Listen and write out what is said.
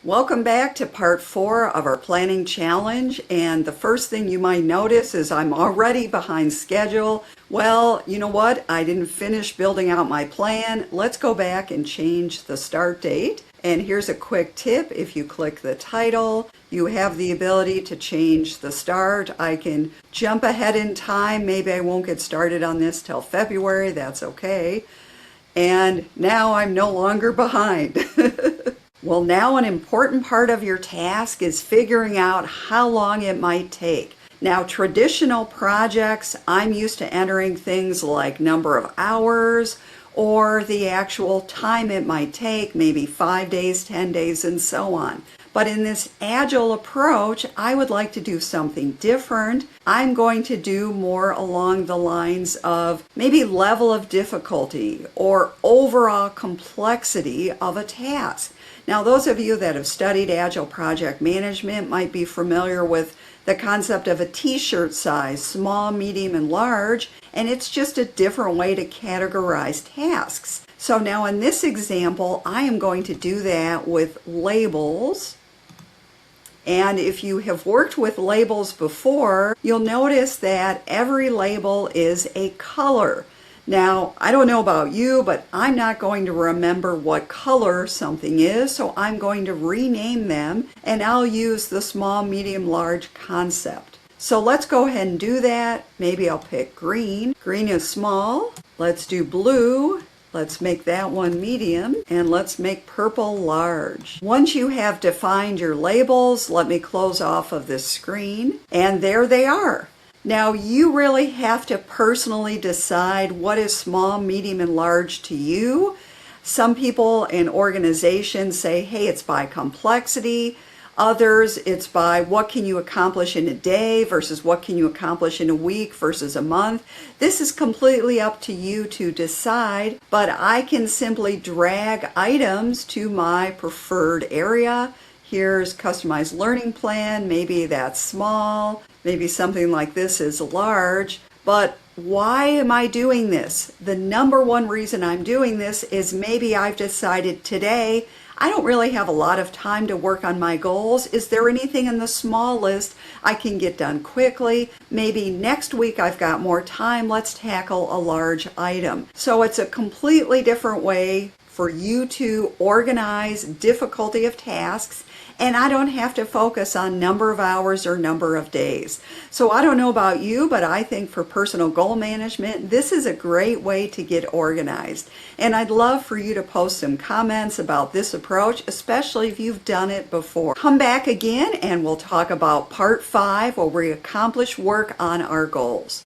Welcome back to part 4 of our planning challenge, and the first thing you might notice is I'm already behind schedule. Well, you know what? I didn't finish building out my plan. Let's go back and change the start date. And here's a quick tip. If you click the title, you have the ability to change the start. I can jump ahead in time. Maybe I won't get started on this till February. That's okay. And now I'm no longer behind. Well, now an important part of your task is figuring out how long it might take. Now, traditional projects, I'm used to entering things like number of hours or the actual time it might take, maybe 5 days, 10 days, and so on. But in this agile approach, I would like to do something different. I'm going to do more along the lines of maybe level of difficulty or overall complexity of a task. Now, those of you that have studied Agile project management might be familiar with the concept of a t-shirt size, small, medium, and large, and it's just a different way to categorize tasks. So now in this example, I am going to do that with labels. And if you have worked with labels before, you'll notice that every label is a color. Now, I don't know about you, but I'm not going to remember what color something is, so I'm going to rename them, and I'll use the small, medium, large concept. So let's go ahead and do that. Maybe I'll pick green. Green is small. Let's do blue. Let's make that one medium, and let's make purple large. Once you have defined your labels, let me close off of this screen, and there they are. Now, you really have to personally decide what is small, medium, and large to you. Some people in organizations say, hey, it's by complexity. Others, it's by what can you accomplish in a day versus what can you accomplish in a week versus a month. This is completely up to you to decide, but I can simply drag items to my preferred area. Here's customized learning plan. Maybe that's small. Maybe something like this is large. But why am I doing this? The number one reason I'm doing this is maybe I've decided today I don't really have a lot of time to work on my goals. Is there anything in the small list I can get done quickly? Maybe next week I've got more time. Let's tackle a large item. So it's a completely different way for you to organize difficulty of tasks, and I don't have to focus on number of hours or number of days. So I don't know about you, but I think for personal goal management, this is a great way to get organized. And I'd love for you to post some comments about this approach, especially if you've done it before. Come back again and we'll talk about part 5 where we accomplish work on our goals.